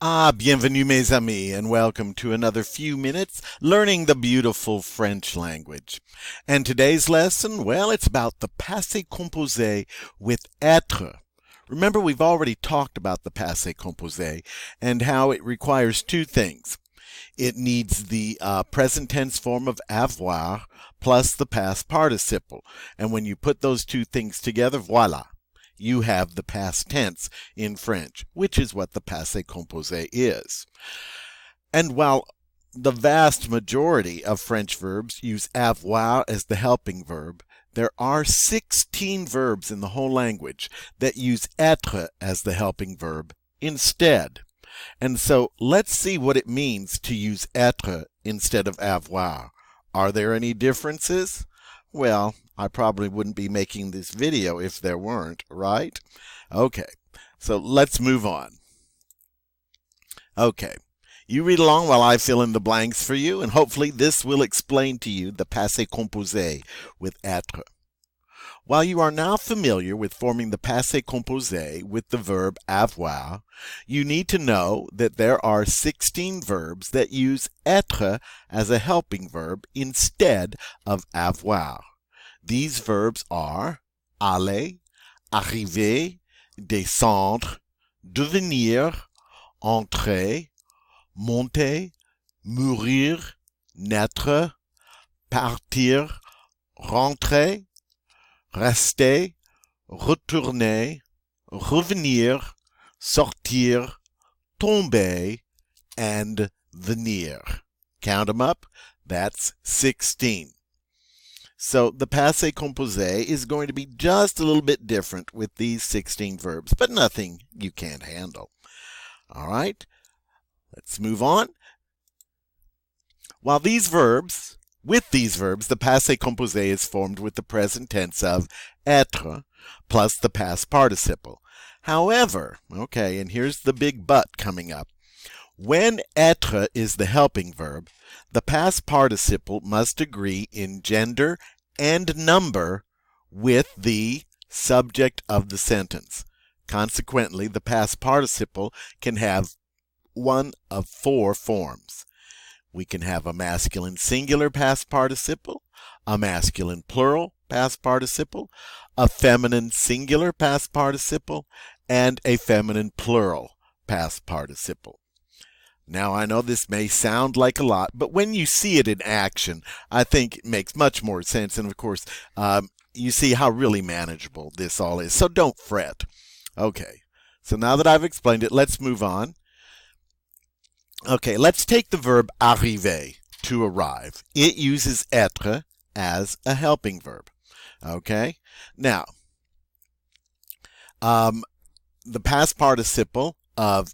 Bienvenue mes amis, and welcome to another few minutes learning the beautiful French language. And today's lesson, well, it's about the passé composé with être. Remember, we've already talked about the passé composé and how it requires two things. It needs the present tense form of avoir plus the past participle. And when you put those two things together, voila, you have the past tense in French, which is what the passé composé is. And while the vast majority of French verbs use avoir as the helping verb, there are 16 verbs in the whole language that use être as the helping verb instead. And so let's see what it means to use être instead of avoir. Are there any differences? Well, I probably wouldn't be making this video if there weren't, right? Okay, so let's move on. Okay, you read along while I fill in the blanks for you, and hopefully this will explain to you the passé composé with être. While you are now familiar with forming the passé composé with the verb avoir, you need to know that there are 16 verbs that use être as a helping verb instead of avoir. These verbs are aller, arriver, descendre, devenir, entrer, monter, mourir, naître, partir, rentrer, rester, retourner, revenir, sortir, tomber, and venir. Count them up. That's 16. So the passé composé is going to be just a little bit different with these 16 verbs, but nothing you can't handle. All right, let's move on. With these verbs, the passé composé is formed with the present tense of être plus the past participle. However, okay, and here's the big but coming up. When être is the helping verb, the past participle must agree in gender and number with the subject of the sentence. Consequently, the past participle can have one of four forms. We can have a masculine singular past participle, a masculine plural past participle, a feminine singular past participle, and a feminine plural past participle. Now, I know this may sound like a lot, but when you see it in action, I think it makes much more sense. And of course, you see how really manageable this all is. So don't fret. Okay, so now that I've explained it, let's move on. Okay, let's take the verb arriver, to arrive. It uses être as a helping verb. Okay, now, the past participle of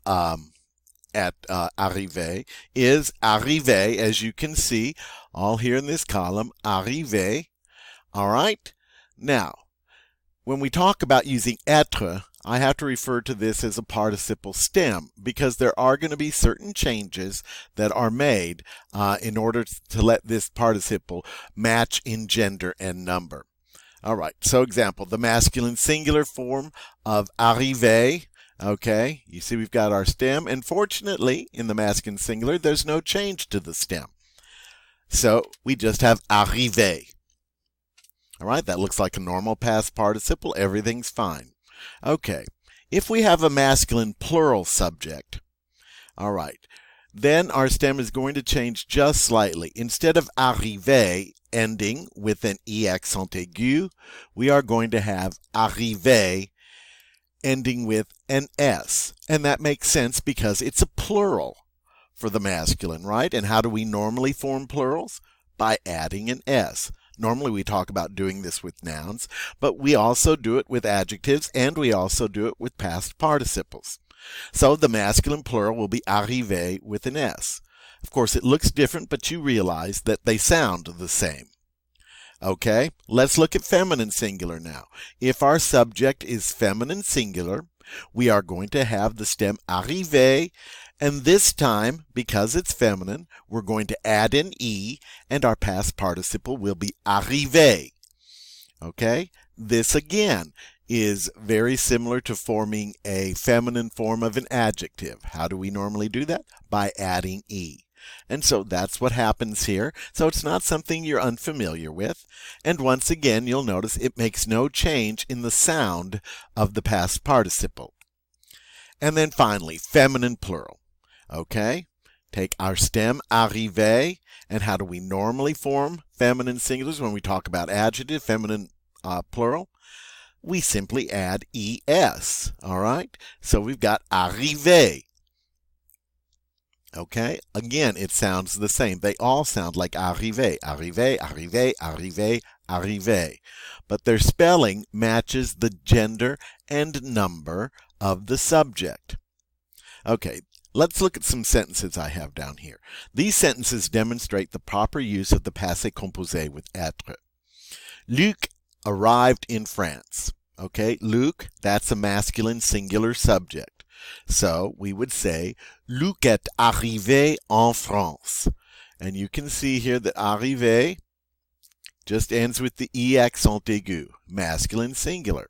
arriver is arriver, as you can see, all here in this column, arriver. All right, now, when we talk about using être, I have to refer to this as a participle stem because there are going to be certain changes that are made in order to let this participle match in gender and number. All right, so example, the masculine singular form of arriver. Okay, you see we've got our stem, and fortunately, in the masculine singular, there's no change to the stem. So we just have arriver. All right, that looks like a normal past participle. Everything's fine. Okay, if we have a masculine plural subject, all right, then our stem is going to change just slightly. Instead of arriver ending with an E accent aigu, we are going to have arriver ending with an S. And that makes sense because it's a plural for the masculine, right? And how do we normally form plurals? By adding an S. Normally we talk about doing this with nouns, but we also do it with adjectives and we also do it with past participles. So the masculine plural will be arriver with an S. Of course, it looks different, but you realize that they sound the same. Okay, let's look at feminine singular now. If our subject is feminine singular, we are going to have the stem arriver, and this time, because it's feminine, we're going to add an E, and our past participle will be arrivé. Okay, this again is very similar to forming a feminine form of an adjective. How do we normally do that? By adding E. And so that's what happens here. So it's not something you're unfamiliar with. And once again, you'll notice it makes no change in the sound of the past participle. And then finally, feminine plural. Okay? Take our stem, arrivé, and how do we normally form feminine singulars when we talk about adjective, feminine plural? We simply add es, all right? So we've got arrivé. Okay? Again, it sounds the same. They all sound like arrivé, arrivé, arrivé, arrivé, arrivé. But their spelling matches the gender and number of the subject. Okay, let's look at some sentences I have down here. These sentences demonstrate the proper use of the passé composé with être. Luc arrived in France. Okay, Luc, that's a masculine singular subject. So we would say, Luc est arrivé en France. And you can see here that arrivé just ends with the E accent aigu, masculine singular.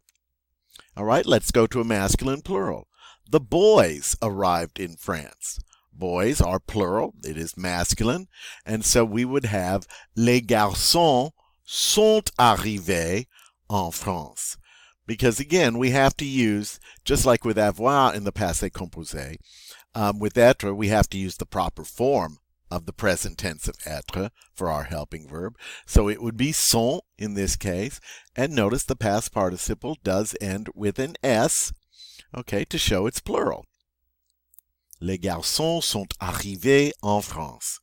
All right, let's go to a masculine plural. The boys arrived in France. Boys are plural, it is masculine, and so we would have les garçons sont arrivés en France. Because again, we have to use, just like with avoir in the passé composé, with être, we have to use the proper form of the present tense of être for our helping verb. So it would be sont in this case, and notice the past participle does end with an S, okay, to show it's plural. Les garçons sont arrivés en France.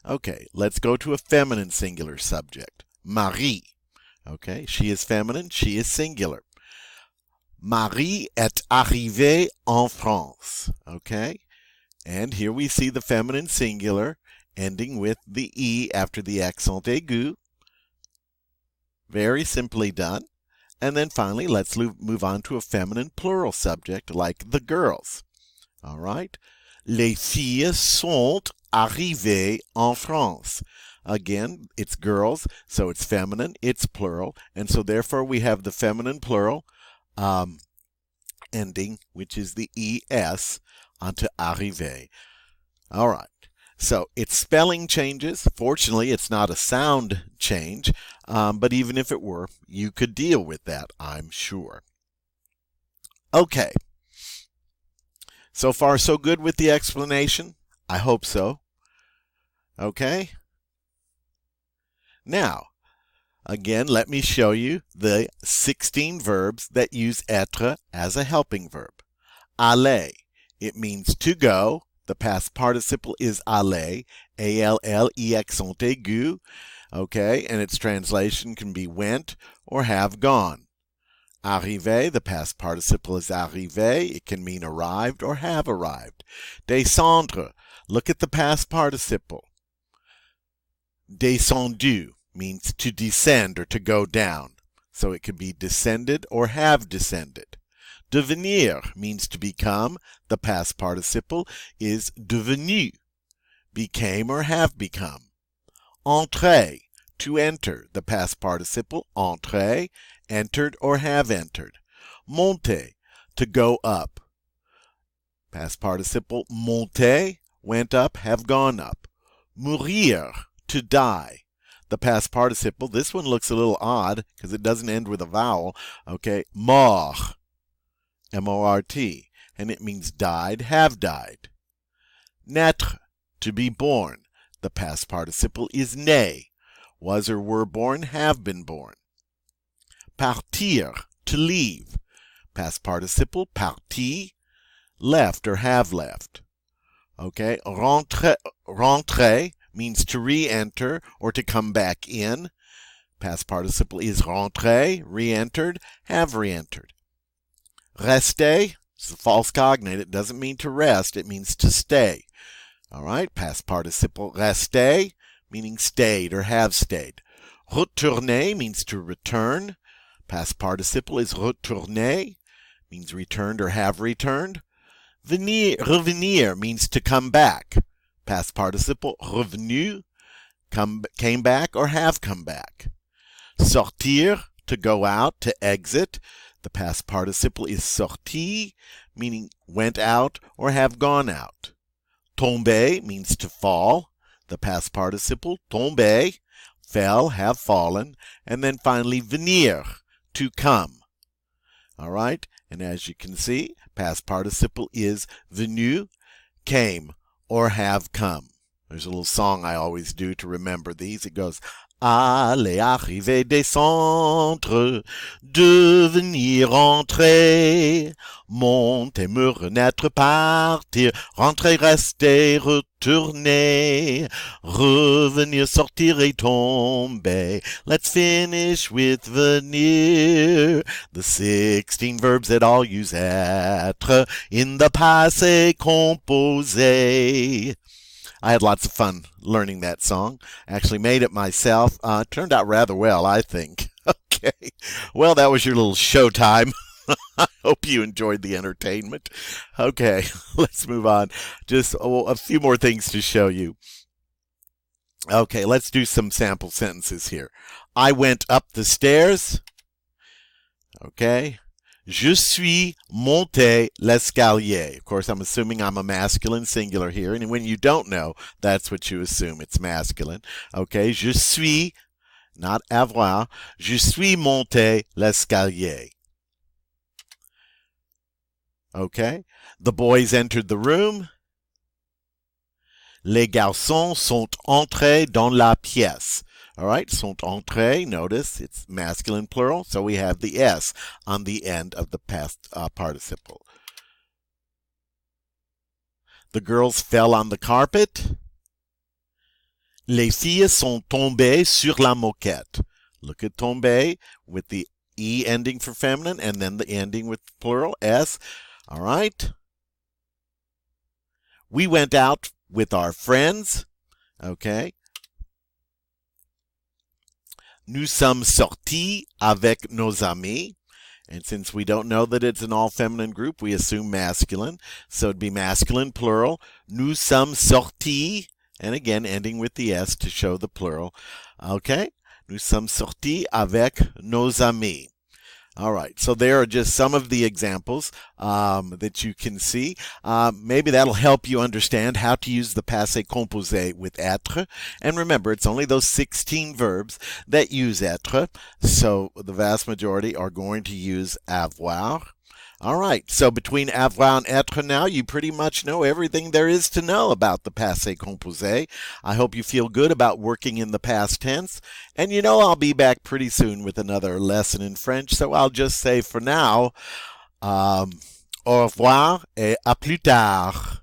Okay, let's go to a feminine singular subject. Marie. Okay, she is feminine, she is singular. Marie est arrivée en France. Okay, and here we see the feminine singular ending with the E after the accent aigu. Very simply done. And then finally, let's move on to a feminine plural subject like the girls. All right. Les filles sont arrivées en France. Again, it's girls, so it's feminine, it's plural, and so therefore we have the feminine plural ending, which is the es, onto arrivé. All right. So its spelling changes. Fortunately, it's not a sound change, but even if it were, you could deal with that, I'm sure. Okay. So far, so good with the explanation? I hope so. Okay. Now, again, let me show you the 16 verbs that use être as a helping verb. Aller, it means to go. The past participle is aller, A-L-L-E accent aigu, okay, and its translation can be went or have gone. Arrivé, the past participle is arrivé. It can mean arrived or have arrived. Descendre, look at the past participle. Descendu means to descend or to go down. So it could be descended or have descended. Devenir means to become. The past participle is devenu, became or have become. Entrer, to enter. The past participle, entrer, entered or have entered. Monter, to go up. Past participle, monter, went up, have gone up. Mourir, to die. The past participle, this one looks a little odd because it doesn't end with a vowel. Okay, mort, M-O-R-T, and it means died, have died. Naître, to be born. The past participle is né, was or were born, have been born. Partir, to leave. Past participle, parti, left or have left. Okay, rentrer means to re-enter or to come back in. Past participle is rentrer, re-entered, have re-entered. Rester, it's a false cognate. It doesn't mean to rest. It means to stay. All right, past participle rester, meaning stayed or have stayed. Retourner means to return. Past participle is retourner, means returned or have returned. Revenir means to come back. Past participle revenu, came back or have come back. Sortir, to go out, to exit. The The past participle is sorti, meaning went out or have gone out. Tomber means to fall. The past participle, tomber, fell, have fallen. And then finally, venir, to come. All right? And as you can see, past participle is venu, came, or have come. There's a little song I always do to remember these. It goes, aller, arriver, descendre, devenir, entrer, monter, me renaître, partir, rentrer, rester, retourner, revenir, sortir et tomber. Let's finish with venir. The 16 verbs that all use être in the passé composé. I had lots of fun learning that song. Actually made it myself. Turned out rather well, I think. Okay. Well, that was your little show time. I hope you enjoyed the entertainment. Okay, let's move on. Just a few more things to show you. Okay, let's do some sample sentences here. I went up the stairs. Okay. Je suis monté l'escalier. Of course, I'm assuming I'm a masculine singular here. And when you don't know, that's what you assume. It's masculine. Okay. Je suis, not avoir. Je suis monté l'escalier. Okay. The boys entered the room. Les garçons sont entrés dans la pièce. All right, sont entrés, notice it's masculine plural, so we have the S on the end of the past participle. The girls fell on the carpet. Les filles sont tombées sur la moquette. Look at tomber with the E ending for feminine and then the ending with plural, S. All right. We went out with our friends. Okay. Nous sommes sortis avec nos amis. And since we don't know that it's an all-feminine group, we assume masculine. So it'd be masculine plural. Nous sommes sortis. And again, ending with the S to show the plural. Okay? Nous sommes sortis avec nos amis. All right, so there are just some of the examples that you can see. Maybe that'll help you understand how to use the passé composé with être. And remember, it's only those 16 verbs that use être. So the vast majority are going to use avoir. All right, so between avoir and être now, you pretty much know everything there is to know about the passé composé. I hope you feel good about working in the past tense. And you know I'll be back pretty soon with another lesson in French, so I'll just say for now, au revoir et à plus tard.